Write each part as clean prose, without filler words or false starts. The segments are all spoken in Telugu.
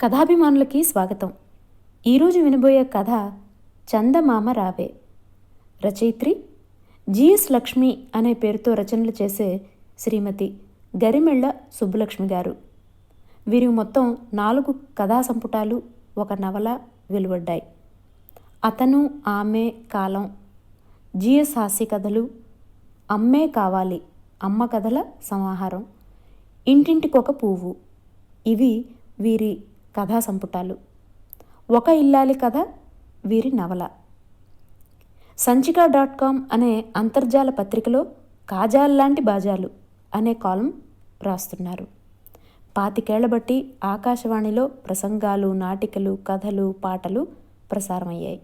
కథాభిమానులకి స్వాగతం. ఈరోజు వినబోయే కథ చందమామ రావే. రచయిత్రి జిఎస్ లక్ష్మి అనే పేరుతో రచనలు చేసే శ్రీమతి గరిమెళ్ళ సుబ్బులక్ష్మి గారు. వీరి మొత్తం 4 కథా సంపుటాలు, ఒక నవల వెలువడ్డాయి. అతను, ఆమె, కాలం, జిఎస్ హాస్య కథలు, అమ్మే కావాలి, అమ్మ కథల సమాహారం, ఇంటింటికొక పువ్వు, ఇవి వీరి కథా సంపుటాలు. ఒక ఇల్లాలి కథ వీరి నవల. సంచిక.com అనే అంతర్జాల పత్రికలో కాజాల్లాంటి బాజాలు అనే కాలం రాస్తున్నారు. 25 ఏళ్ల బట్టి ఆకాశవాణిలో ప్రసంగాలు, నాటికలు, కథలు, పాటలు ప్రసారమయ్యాయి.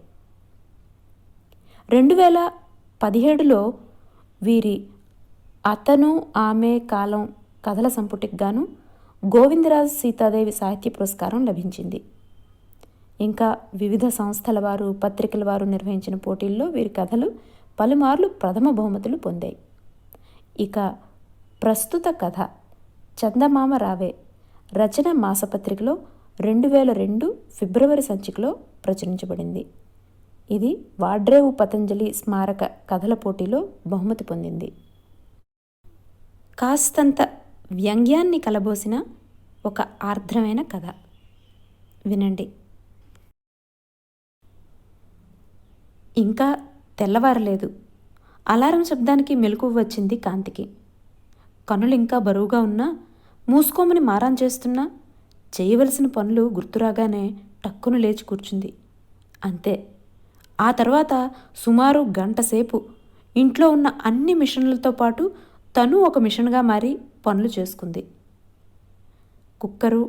2017లో వీరి అతను, ఆమె, కాలం కథల సంపుటికి గాను గోవిందరాజు సీతాదేవి సాహిత్య పురస్కారం లభించింది. ఇంకా వివిధ సంస్థల వారు, పత్రికల వారు నిర్వహించిన పోటీల్లో వీరి కథలు పలుమార్లు ప్రథమ బహుమతులు పొందాయి. ఇక ప్రస్తుత కథ చందమామ రావే రచన మాసపత్రికలో 2002 ఫిబ్రవరి సంచికలో ప్రచురించబడింది. ఇది వాడ్రేవు పతంజలి స్మారక కథల పోటీలో బహుమతి పొందింది. కాస్తంత వ్యంగ్యాన్ని కలబోసిన ఒక ఆర్ద్రమైన కథ వినండి. ఇంకా తెల్లవారలేదు. అలారం శబ్దానికి మెలకువ వచ్చింది కాంతికి. కనులు ఇంకా బరువుగా ఉన్నా, మూసుకోమని మారాన్ చేస్తున్నా, చేయవలసిన పనులు గుర్తురాగానే టక్కును లేచి కూర్చుంది. అంతే. ఆ తర్వాత సుమారు గంటసేపు ఇంట్లో ఉన్న అన్ని మిషన్లతో పాటు తను ఒక మిషన్గా మారి పనులు చేసుకుంది. కుక్కరు,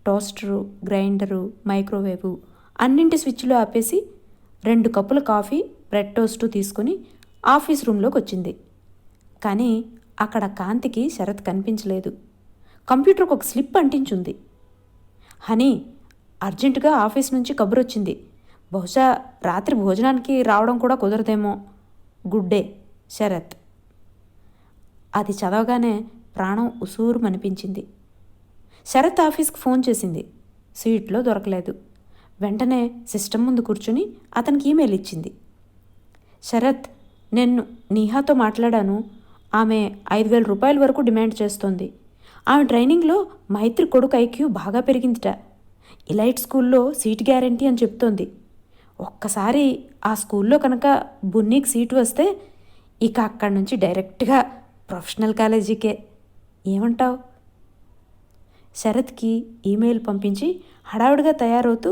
టోస్టరు, గ్రైండరు, మైక్రోవేవు అన్నింటి స్విచ్లు ఆపేసి 2 కప్పుల కాఫీ, బ్రెడ్ టోస్టు తీసుకుని ఆఫీస్ రూమ్లోకి వచ్చింది. కానీ అక్కడ కాంతికి శరత్ కనిపించలేదు. కంప్యూటర్కి ఒక స్లిప్ అంటించుంది. హనీ, అర్జెంటుగా ఆఫీస్ నుంచి కబురు వచ్చింది. బహుశా రాత్రి భోజనానికి రావడం కూడా కుదరదేమో. Good day, Sarath. అది చదవగానే ప్రాణం ఉసూరుమనిపించింది. శరత్ ఆఫీస్కి ఫోన్ చేసింది. సీట్లో దొరకలేదు. వెంటనే సిస్టమ్ ముందు కూర్చుని అతనికి ఈమెయిల్ ఇచ్చింది. శరత్, నేను నీహాతో మాట్లాడాను. ఆమె 5,000 రూపాయల వరకు డిమాండ్ చేస్తోంది. ఆమె ట్రైనింగ్లో మైత్రి కొడుకు ఐక్యూ బాగా పెరిగిందిట. ఇలైట్ స్కూల్లో సీట్ గ్యారంటీ అని చెప్తోంది. ఒక్కసారి ఆ స్కూల్లో కనుక బున్నీకి సీటు వస్తే ఇక అక్కడి నుంచి డైరెక్ట్గా ప్రొఫెషనల్ కాలేజీకే. ఏమంటావు? శరత్కి ఈమెయిల్ పంపించి హడావుడిగా తయారవుతూ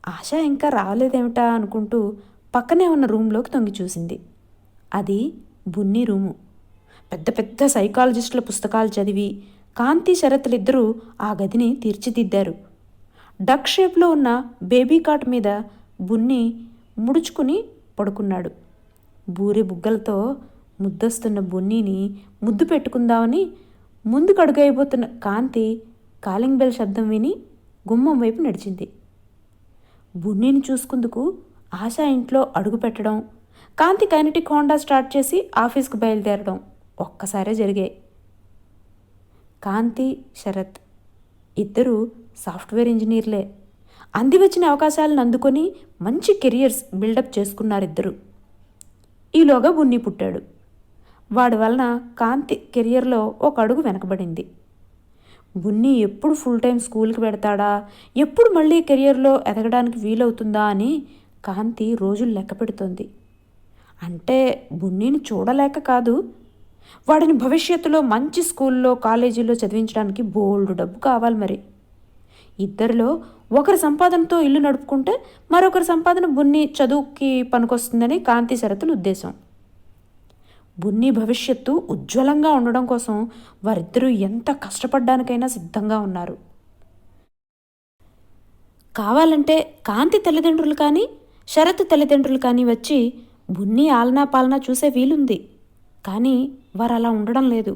ఆశ ఇంకా రాలేదేమిటా అనుకుంటూ పక్కనే ఉన్న రూమ్లోకి తొంగి చూసింది. అది బున్నీ రూము. పెద్ద పెద్ద సైకాలజిస్టుల పుస్తకాలు చదివి కాంతి, శరత్లిద్దరూ ఆ గదిని తీర్చిదిద్దారు. డక్ షేప్లో ఉన్న బేబీ కాట్ మీద బున్నీ ముడుచుకుని పడుకున్నాడు. బూరి బుగ్గలతో ముద్దొస్తున్న బున్నీని ముద్దు పెట్టుకుందామని ముందుకు అడుగైపోతున్న కాంతి కాలింగ్ బెల్ శబ్దం విని గుమ్మం వైపు నడిచింది. బున్నీని చూసుకుందుకు ఆశ ఇంట్లో అడుగు పెట్టడం, కాంతి కైనటిక్ హోండా స్టార్ట్ చేసి ఆఫీస్కు బయలుదేరడం ఒక్కసారే జరిగాయి. కాంతి, శరత్ ఇద్దరూ సాఫ్ట్వేర్ ఇంజనీర్లే. అందివచ్చిన అవకాశాలను అందుకొని మంచి కెరియర్స్ బిల్డప్ చేసుకున్నారిద్దరు. ఈలోగా బున్నీ పుట్టాడు. వాడి వలన కాంతి కెరియర్లో ఒక అడుగు వెనకబడింది. బున్నీ ఎప్పుడు ఫుల్ టైం స్కూల్కి పెడతాడా, ఎప్పుడు మళ్ళీ కెరియర్లో ఎదగడానికి వీలవుతుందా అని కాంతి రోజులు లెక్క పెడుతోంది. అంటే బున్నీని చూడలేక కాదు, వాడిని భవిష్యత్తులో మంచి స్కూల్లో, కాలేజీలో చదివించడానికి బోల్డు డబ్బు కావాలి. మరి ఇద్దరిలో ఒకరి సంపాదనతో ఇల్లు నడుపుకుంటే మరొకరి సంపాదన బున్నీ చదువుకి పనికొస్తుందని కాంతి, శరతుల ఉద్దేశం. బున్నీ భవిష్యత్తు ఉజ్వలంగా ఉండడం కోసం వారిద్దరూ ఎంత కష్టపడ్డానికైనా సిద్ధంగా ఉన్నారు. కావాలంటే కాంతి తల్లిదండ్రులు కానీ, శరత్ తల్లిదండ్రులు కానీ వచ్చి బున్నీ ఆలనా పాలనా చూసే వీలుంది. కానీ వారు అలా ఉండడం లేదు.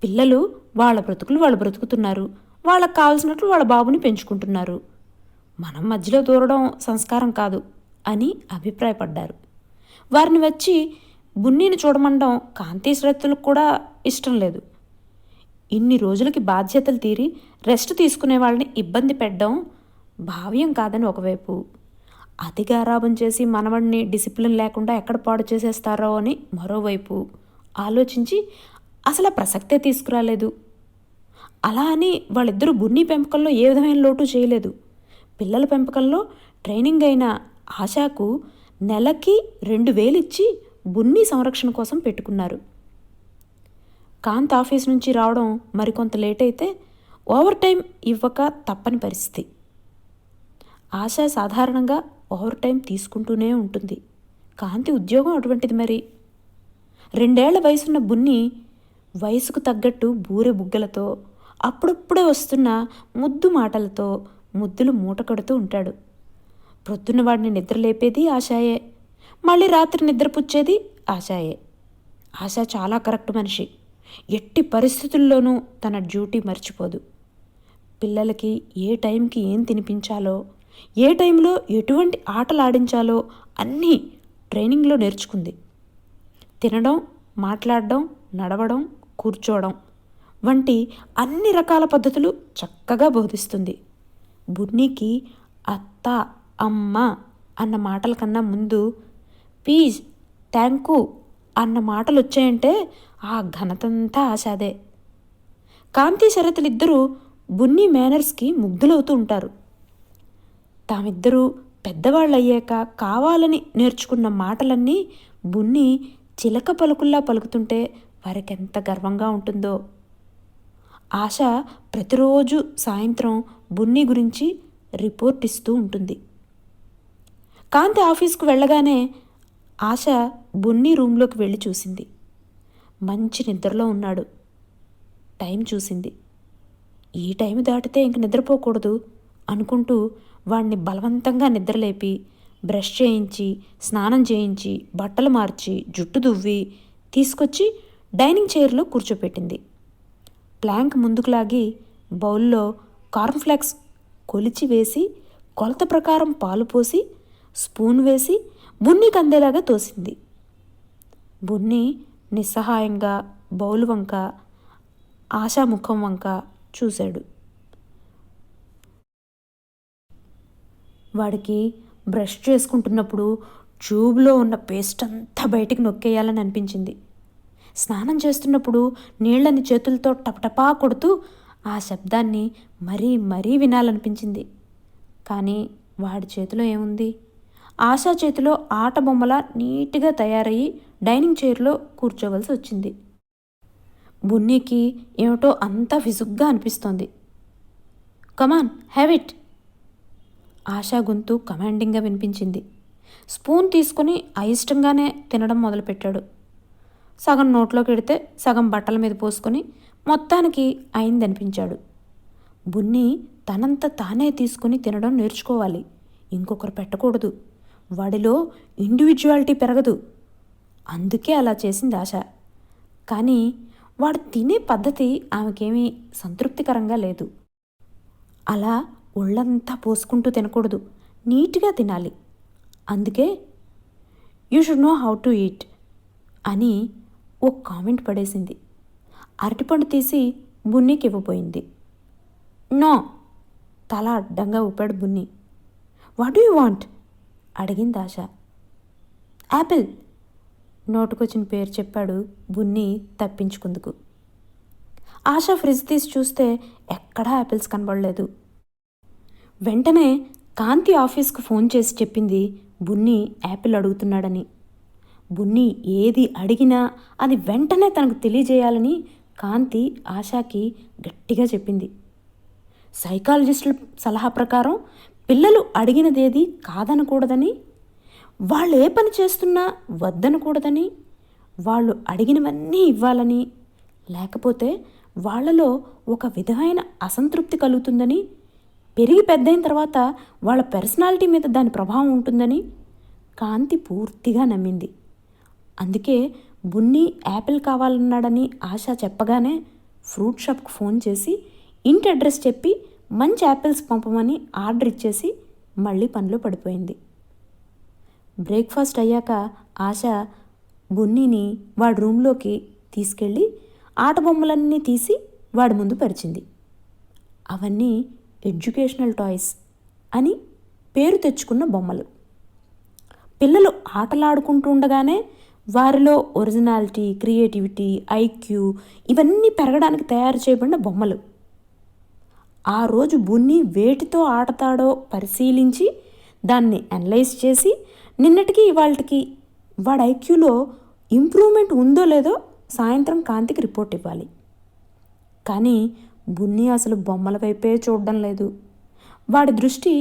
పిల్లలు వాళ్ళ బ్రతుకులు వాళ్ళు బ్రతుకుతున్నారు. వాళ్ళకు కావాల్సినట్లు వాళ్ళ బాబుని పెంచుకుంటున్నారు. మనం మధ్యలో దూరడం సంస్కారం కాదు అని అభిప్రాయపడ్డారు. వారిని వచ్చి బున్నీని చూడమండం కాంతి, శరత్తులకు కూడా ఇష్టం లేదు. ఇన్ని రోజులకి బాధ్యతలు తీరి రెస్ట్ తీసుకునే వాళ్ళని ఇబ్బంది పెట్టడం భావ్యం కాదని ఒకవైపు, అతి గారాబం చేసి మనవడిని డిసిప్లిన్ లేకుండా ఎక్కడ పాడు చేసేస్తారో అని మరోవైపు ఆలోచించి అసలు ఆ ప్రసక్తే తీసుకురాలేదు. అలా అని వాళ్ళిద్దరూ బున్నీ పెంపకంలో ఏ విధమైన లోటు చేయలేదు. పిల్లల పెంపకంలో ట్రైనింగ్ అయిన ఆశాకు నెలకి 2,000 ఇచ్చి బున్నీ సంరక్షణ కోసం పెట్టుకున్నారు. కాంత్ ఆఫీస్ నుంచి రావడం మరికొంత లేట్ అయితే ఓవర్ టైం ఇవ్వక తప్పని పరిస్థితి. ఆశ సాధారణంగా ఓవర్ టైం తీసుకుంటూనే ఉంటుంది. కాంతి ఉద్యోగం అటువంటిది. మరి 2 ఏళ్ల వయసున్న బున్ని వయసుకు తగ్గట్టు బూరె బుగ్గలతో, అప్పుడప్పుడే వస్తున్న ముద్దు మాటలతో ముద్దులు మూట కడుతూ ఉంటాడు. ప్రొద్దున వాడిని నిద్రలేపేది ఆశాయే, మళ్ళీ రాత్రి నిద్రపుచ్చేది ఆశాయే. ఆశ చాలా కరెక్ట్ మనిషి. ఎట్టి పరిస్థితుల్లోనూ తన డ్యూటీ మర్చిపోదు. పిల్లలకి ఏ టైంకి ఏం తినిపించాలో, ఏ టైంలో ఎటువంటి ఆటలు ఆడించాలో అన్నీ ట్రైనింగ్లో నేర్చుకుంది. తినడం, మాట్లాడడం, నడవడం, కూర్చోవడం వంటి అన్ని రకాల పద్ధతులు చక్కగా బోధిస్తుంది. బున్నీకి అత్త, అమ్మ అన్న మాటల కన్నా ముందు ప్లీజ్, థ్యాంకు అన్న మాటలు వచ్చాయంటే ఆ ఘనతంతా ఆశాదే. కాంతి శరతులిద్దరూ బున్నీ మేనర్స్కి ముగ్ధులవుతూ ఉంటారు. తామిద్దరూ పెద్దవాళ్ళయ్యాక కావాలని నేర్చుకున్న మాటలన్నీ బున్ని చిలక పలుకుల్లా పలుకుతుంటే వారికెంత గర్వంగా ఉంటుందో. ఆశ ప్రతిరోజు సాయంత్రం బున్ని గురించి రిపోర్ట్ ఇస్తూ ఉంటుంది. కాంతి ఆఫీస్కు వెళ్ళగానే ఆశ బున్ని రూంలోకి వెళ్ళి చూసింది. మంచి నిద్రలో ఉన్నాడు. టైం చూసింది. ఈ టైం దాటితే ఇంక నిద్రపోకూడదు అనుకుంటూ వాణ్ణి బలవంతంగా నిద్రలేపి బ్రష్ చేయించి, స్నానం చేయించి, బట్టలు మార్చి, జుట్టు దువ్వి తీసుకొచ్చి డైనింగ్ చైర్లో కూర్చోపెట్టింది. ప్లాంక్ ముందుకు లాగి బౌల్లో కార్న్ఫ్లేక్స్ కొలిచి వేసి, కొలత ప్రకారం పాలు పోసి, స్పూన్ వేసి బున్నీకి అందేలాగా తోసింది. బున్ని నిస్సహాయంగా బౌల్ వంక, ఆశాముఖం వంక చూశాడు. వాడికి బ్రష్ చేసుకుంటున్నప్పుడు ట్యూబ్లో ఉన్న పేస్ట్ అంతా బయటికి నొక్కేయాలని అనిపించింది. స్నానం చేస్తున్నప్పుడు నీళ్ళని చేతులతో టపటపా కొడుతూ ఆ శబ్దాన్ని మరీ మరీ వినాలనిపించింది. కానీ వాడి చేతిలో ఏముంది? ఆశా చేతిలో ఆట బొమ్మలా నీట్గా తయారయ్యి డైనింగ్ చైర్లో కూర్చోవలసి వచ్చింది. బున్నీకి ఏమిటో అంతా విసుగ్గా అనిపిస్తోంది. కమాన్, హ్యావ్ ఇట్. ఆశా గొంతు కమాండింగ్గా వినిపించింది. స్పూన్ తీసుకుని అయిష్టంగానే తినడం మొదలుపెట్టాడు. సగం నోట్లోకి ఎడితే సగం బట్టల మీద పోసుకొని మొత్తానికి అయిందనిపించాడు. బున్ని తనంత తానే తీసుకుని తినడం నేర్చుకోవాలి. ఇంకొకరు పెట్టకూడదు. వాడిలో ఇండివిజువాలిటీ పెరగదు. అందుకే అలా చేసింది ఆశ. కానీ వాడు తినే పద్ధతి ఆమెకేమీ సంతృప్తికరంగా లేదు. అలా ఒళ్ళంతా పోసుకుంటూ తినకూడదు, నీట్గా తినాలి. అందుకే you should know how to eat అని ఓ కామెంట్ పడేసింది. అరటిపండు తీసి బున్నీకి ఇవ్వబోయింది. నో, తల అడ్డంగా ఊపాడు Bunni. What do you want అడిగింది ఆశ. యాపిల్, నోటుకొచ్చిన పేరు చెప్పాడు బున్ని తప్పించుకుందుకు. ఆశ ఫ్రిడ్జ్ తీసి చూస్తే ఎక్కడా యాపిల్స్ కనబడలేదు. వెంటనే కాంతి ఆఫీస్కు ఫోన్ చేసి చెప్పింది బున్ని యాపిల్ అడుగుతున్నాడని. బున్ని ఏది అడిగినా అది వెంటనే తనకు తెలియజేయాలని కాంతి ఆశాకి గట్టిగా చెప్పింది. సైకాలజిస్టుల సలహా ప్రకారం పిల్లలు అడిగినదేది కాదనకూడదని, వాళ్ళు ఏ పని చేస్తున్నా వద్దనకూడదని, వాళ్ళు అడిగినవన్నీ ఇవ్వాలని, లేకపోతే వాళ్ళలో ఒక విధమైన అసంతృప్తి కలుగుతుందని, పెరిగి పెద్దయిన తర్వాత వాళ్ళ పర్సనాలిటీ మీద దాని ప్రభావం ఉంటుందని కాంతి పూర్తిగా నమ్మింది. అందుకే బున్ని యాపిల్ కావాలన్నాడని ఆశ చెప్పగానే ఫ్రూట్ షాప్కి ఫోన్ చేసి ఇంటి అడ్రస్ చెప్పి మంచి యాపిల్స్ పంపమని ఆర్డర్ ఇచ్చేసి మళ్ళీ పనిలో పడిపోయింది. బ్రేక్ఫాస్ట్ అయ్యాక ఆశ బున్నీని వాడి రూమ్లోకి తీసుకెళ్ళి ఆట బొమ్మలన్నీ తీసి వాడి ముందు పరిచింది. అవన్నీ ఎడ్యుకేషనల్ టాయ్స్ అని పేరు తెచ్చుకున్న బొమ్మలు. పిల్లలు ఆటలాడుకుంటూ ఉండగానే వారిలో ఒరిజినాలిటీ, క్రియేటివిటీ, ఐక్యూ ఇవన్నీ పెరగడానికి తయారు చేయబడిన బొమ్మలు. ఆ రోజు బున్ని వేటితో ఆడతాడో పరిశీలించి దాన్ని అనలైజ్ చేసి నిన్నటికి ఇవాళకి వాడి ఐక్యూలో ఇంప్రూవ్మెంట్ ఉందో లేదో సాయంత్రం కాంతికి రిపోర్ట్ ఇవ్వాలి. కానీ బున్ని అసలు బొమ్మల వైపే చూడడం లేదు. వాడి దృష్టి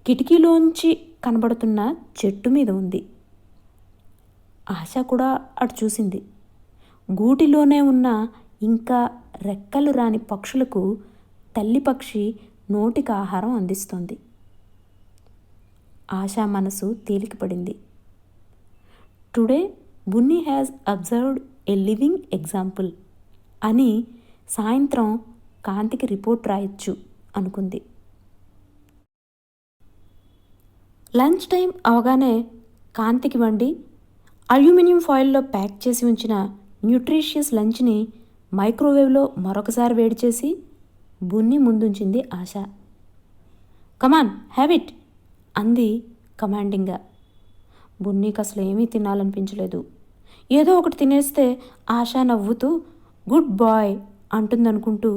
కిటికీలోంచి కనబడుతున్న చెట్టు మీద ఉంది. ఆశ కూడా అటు చూసింది. గూటిలోనే ఉన్న ఇంకా రెక్కలు రాని పక్షులకు తల్లి పక్షి నోటికి ఆహారం అందిస్తోంది. ఆశ మనసు తేలికపడింది. Today Bunny has observed a living example అని సాయంత్రం కాంతికి రిపోర్ట్ రాయొచ్చు అనుకుంది. లంచ్ టైం అవగానే కాంతికి వండి అల్యూమినియం ఫాయిల్లో ప్యాక్ చేసి ఉంచిన న్యూట్రిషియస్ లంచ్ని మైక్రోవేవ్లో మరొకసారి వేడి చేసి బున్ని ముందుంచింది ఆశ. కమాన్ హ్యావ్ ఇట్ అంది కమాండింగ్గా. బున్నీకి అసలు ఏమీ తినాలనిపించలేదు. ఏదో ఒకటి తినేస్తే ఆశ నవ్వుతూ గుడ్ బాయ్ అంటుందనుకుంటూ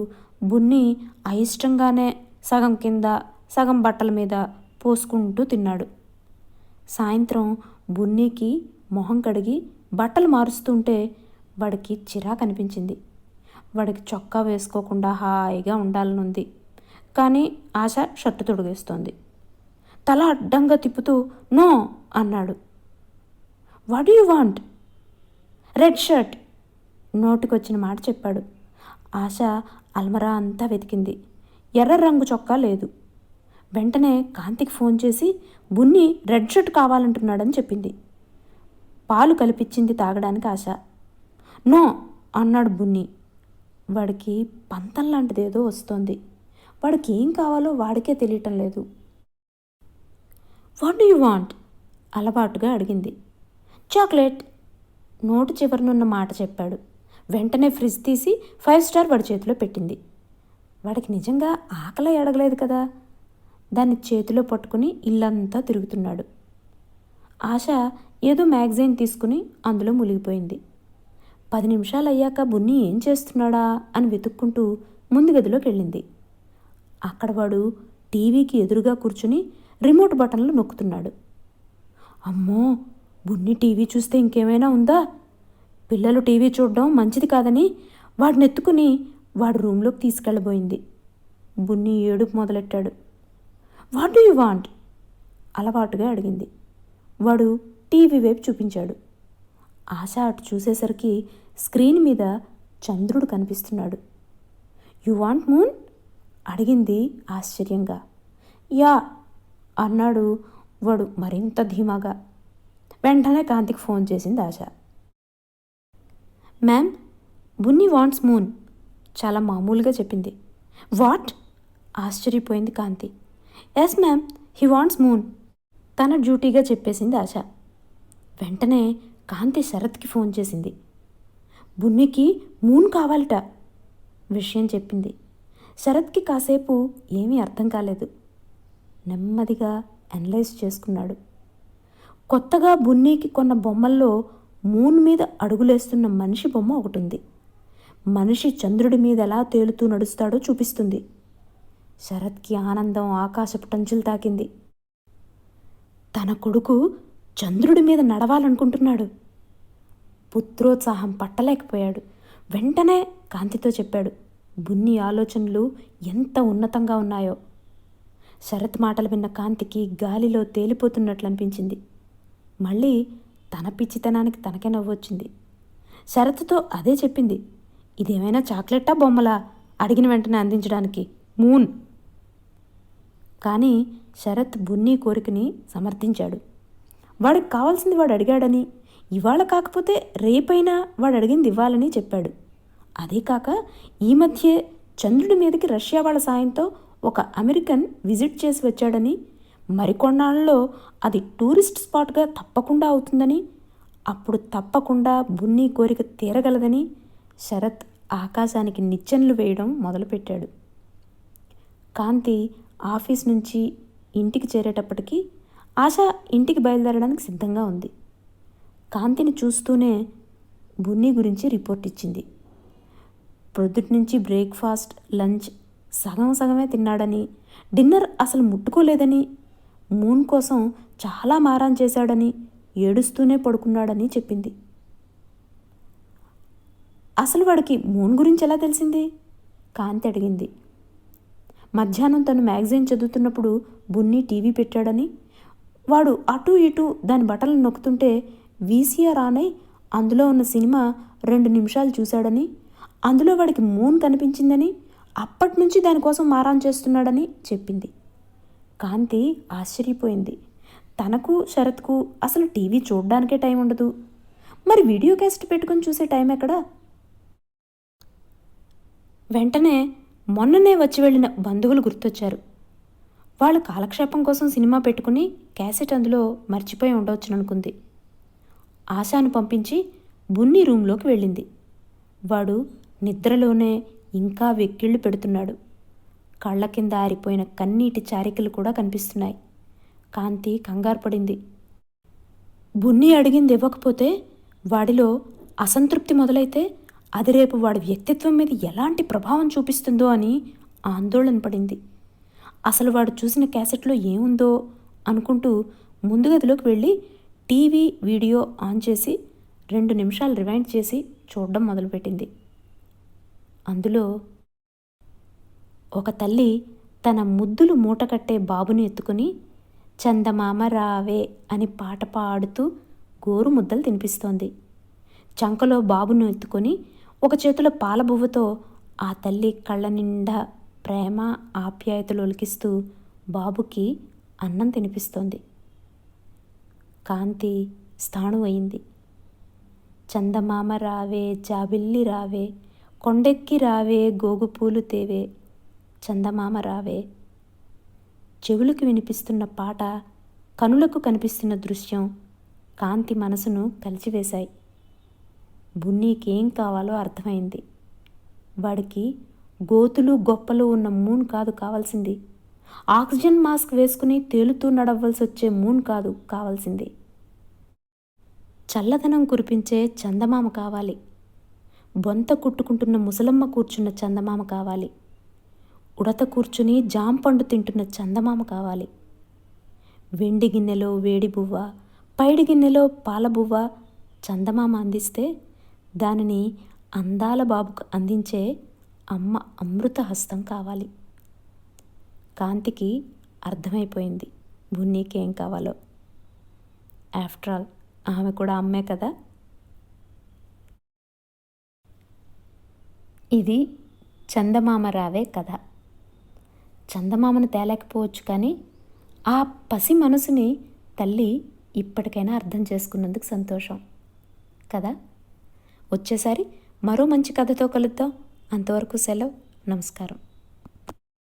బున్ని అయిష్టంగానే సగం కింద సగం బట్టల మీద పోసుకుంటూ తిన్నాడు. సాయంత్రం బున్నీకి మొహం కడిగి బట్టలు మారుస్తుంటే వాడికి చిరాకు అనిపించింది. వాడికి చొక్కా వేసుకోకుండా హాయిగా ఉండాలనుంది. కానీ ఆశ షర్టు తొడిగేస్తోంది. తల అడ్డంగా తిప్పుతూ నో అన్నాడు. What do you want? Red shirt నోటికొచ్చిన మాట చెప్పాడు. ఆశ అల్మరా అంతా వెతికింది. ఎర్ర రంగు చొక్కా లేదు. వెంటనే కాంతికి ఫోన్ చేసి బున్ని రెడ్ షర్ట్ కావాలంటున్నాడని చెప్పింది. పాలు కలిపిచ్చింది తాగడానికి ఆశ. నో అన్నాడు బున్ని. వాడికి పంతం లాంటిదేదో వస్తోంది. వాడికి ఏం కావాలో వాడికే తెలియటం లేదు. What do you want? అలవాటుగా అడిగింది. చాక్లెట్ నోటు చివరనున్న మాట చెప్పాడు. వెంటనే ఫ్రిడ్జ్ తీసి 5 స్టార్ వాడి చేతిలో పెట్టింది. వాడికి నిజంగా ఆకలి అడగలేదు కదా. దాన్ని చేతిలో పట్టుకుని ఇల్లంతా తిరుగుతున్నాడు. ఆశ ఏదో మ్యాగజైన్ తీసుకుని అందులో మునిగిపోయింది. 10 నిమిషాలు అయ్యాక బున్ని ఏం చేస్తున్నాడా అని వెతుక్కుంటూ ముందు గదిలోకి వెళ్ళింది. అక్కడ వాడు టీవీకి ఎదురుగా కూర్చుని రిమోట్ బటన్లు నొక్కుతున్నాడు. అమ్మో, బున్ని టీవీ చూస్తే ఇంకేమైనా ఉందా? పిల్లలు టీవీ చూడడం మంచిది కాదని వాడిని ఎత్తుకుని వాడు రూమ్లోకి తీసుకెళ్ళబోయింది. బున్ని ఏడుపు మొదలెట్టాడు. What do you want? అలవాటుగా అడిగింది. వాడు టీవీ వైపు చూపించాడు. ఆశ అటు చూసేసరికి స్క్రీన్ మీద చంద్రుడు కనిపిస్తున్నాడు. You want moon? అడిగింది ఆశ్చర్యంగా. యా అన్నాడు వాడు మరింత ధీమాగా. వెంటనే కాంతికి ఫోన్ చేసింది Asha. Ma'am, Bunny wants moon చాలా మామూలుగా చెప్పింది. వాట్? ఆశ్చర్యపోయింది Kanthi. Yes ma'am, he wants moon తన డ్యూటీగా చెప్పేసింది ఆశ. వెంటనే కాంతి శరత్కి ఫోన్ చేసింది. బున్నికి మూన్ కావాలట విషయం చెప్పింది. శరత్కి కాసేపు ఏమీ అర్థం కాలేదు. నెమ్మదిగా అనలైజ్ చేసుకున్నాడు. కొత్తగా బున్నీకి కొన్న బొమ్మల్లో మూన్ మీద అడుగులేస్తున్న మనిషి బొమ్మ ఒకటి ఉంది. మనిషి చంద్రుడి మీద ఎలా తేలుతూ నడుస్తాడో చూపిస్తుంది. శరత్కి ఆనందం ఆకాశపు టంచులు తాకింది. తన కొడుకు చంద్రుడి మీద నడవాలనుకుంటున్నాడు. పుత్రోత్సాహం పట్టలేకపోయాడు. వెంటనే కాంతితో చెప్పాడు. బున్ని ఆలోచనలు ఎంత ఉన్నతంగా ఉన్నాయో. శరత్ మాటలు విన్న కాంతికి గాలిలో తేలిపోతున్నట్లు అనిపించింది. మళ్ళీ తన పిచ్చితనానికి తనకే నవ్వొచ్చింది. శరత్తో అదే చెప్పింది. ఇదేమైనా చాక్లెట్టా బొమ్మలా అడిగిన వెంటనే అందించడానికి? మూన్. కానీ శరత్ బున్నీ కోరికని సమర్థించాడు. వాడికి కావాల్సింది వాడు అడిగాడని, ఇవాళ కాకపోతే రేపైనా వాడు అడిగింది ఇవ్వాలని చెప్పాడు. అదే కాక ఈ మధ్యే చంద్రుడి మీదకి రష్యా వాళ్ళ సాయంతో ఒక అమెరికన్ విజిట్ చేసి వచ్చాడని, మరికొన్నాళ్ళలో అది టూరిస్ట్ స్పాట్గా తప్పకుండా అవుతుందని, అప్పుడు తప్పకుండా బున్నీ కోరిక తీరగలదని శరత్ ఆకాశానికి నిచ్చెనలు వేయడం మొదలుపెట్టాడు. కాంతి ఆఫీస్ నుంచి ఇంటికి చేరేటప్పటికీ ఆశ ఇంటికి బయలుదేరడానికి సిద్ధంగా ఉంది. కాంతిని చూస్తూనే బున్నీ గురించి రిపోర్ట్ ఇచ్చింది. ప్రొద్దుటి నుంచి బ్రేక్ఫాస్ట్, లంచ్ సగం సగమే తిన్నాడని, డిన్నర్ అసలు ముట్టుకోలేదని, మూన్ కోసం చాలా మారాన్ చేశాడని, ఏడుస్తూనే పడుకున్నాడని చెప్పింది. అసలు వాడికి మూన్ గురించి ఎలా తెలిసింది? కాంతి అడిగింది. మధ్యాహ్నం తను మ్యాగజైన్ చదువుతున్నప్పుడు బున్నీ టీవీ పెట్టాడని, వాడు అటూ ఇటూ దాని బటన్లు నొక్కుతుంటే వీసీఆర్ ఆన్ అయి అందులో ఉన్న సినిమా 2 నిమిషాలు చూశాడని, అందులో వాడికి మూన్ కనిపించిందని, అప్పటి నుంచి దానికోసం మారాన్ చేస్తున్నాడని చెప్పింది. కాంతి ఆశ్చర్యపోయింది. తనకు శరత్కు అసలు టీవీ చూడడానికే టైం ఉండదు. మరి వీడియో క్యాసెట్ పెట్టుకొని చూసే టైం ఎక్కడా? వెంటనే మొన్ననే వచ్చి వెళ్ళిన బంధువులు గుర్తొచ్చారు. వాళ్ళు కాలక్షేపం కోసం సినిమా పెట్టుకుని క్యాసెట్ అందులో మర్చిపోయి ఉండవచ్చుననుకుంది. ఆశాను పంపించి బున్నీ రూంలోకి వెళ్ళింది. వాడు నిద్రలోనే ఇంకా వెక్కిళ్ళు పెడుతున్నాడు. కళ్ళ కింద ఆరిపోయిన కన్నీటి చారికలు కూడా కనిపిస్తున్నాయి. కాంతి కంగారు పడింది. బున్నీ అడిగింది ఇవ్వకపోతే, వాడిలో అసంతృప్తి మొదలైతే అది రేపు వాడి వ్యక్తిత్వం మీద ఎలాంటి ప్రభావం చూపిస్తుందో అని ఆందోళన పడింది. అసలు వాడు చూసిన క్యాసెట్లో ఏముందో అనుకుంటూ ముందు గదిలోకి వెళ్ళి టీవీ, వీడియో ఆన్ చేసి 2 నిమిషాలు రివైండ్ చేసి చూడడం మొదలుపెట్టింది. అందులో ఒక తల్లి తన ముద్దులు మూటకట్టే బాబుని ఎత్తుకుని చందమామ రావే అని పాట పాడుతూ గోరు ముద్దలు తినిపిస్తోంది. చంకలో బాబును ఎత్తుకొని ఒక చేతిలో పాలబువ్వతో ఆ తల్లి కళ్ళ నిండా ప్రేమ, ఆప్యాయతలు ఒలికిస్తూ బాబుకి అన్నం తినిపిస్తోంది. కాంతి స్థాణు అయింది. చందమామ రావే, జాబిల్లి రావే, కొండెక్కి రావే, గోగుపూలు తేవే, చందమామ రావే. చెవులకు వినిపిస్తున్న పాట, కనులకు కనిపిస్తున్న దృశ్యం కాంతి మనసును కలిచివేశాయి. బున్నీకేం కావాలో అర్థమైంది. వాడికి గోతులు గొప్పలు ఉన్న మూన్ కాదు కావాల్సింది. ఆక్సిజన్ మాస్క్ వేసుకుని తేలుతూ నడవలసి వచ్చే మూన్ కాదు కావాల్సింది. చల్లదనం కురిపించే చందమామ కావాలి. బొంత కుట్టుకుంటున్న ముసలమ్మ కూర్చున్న చందమామ కావాలి. ఉడత కూర్చుని జాంపండు తింటున్న చందమామ కావాలి. వెండి గిన్నెలో వేడి బువ్వ, పైడి గిన్నెలో పాల బువ్వ చందమామ అందిస్తే దానిని అందాల బాబుకు అందించే అమ్మ అమృత హస్తం కావాలి. కాంతికి అర్థమైపోయింది బున్నీకి ఏం కావాలో. ఆఫ్టర్ ఆల్ ఆమె కూడా అమ్మే కదా. ఇది చందమామ రావే కథ. చందమామను తేలేకపోవచ్చు, కానీ ఆ పసి మనసుని తల్లి ఇప్పటికైనా అర్థం చేసుకున్నందుకు సంతోషం కదా. వచ్చేసారి మరో మంచి కథతో కలుద్దాం. అంతవరకు సెలవు. నమస్కారం.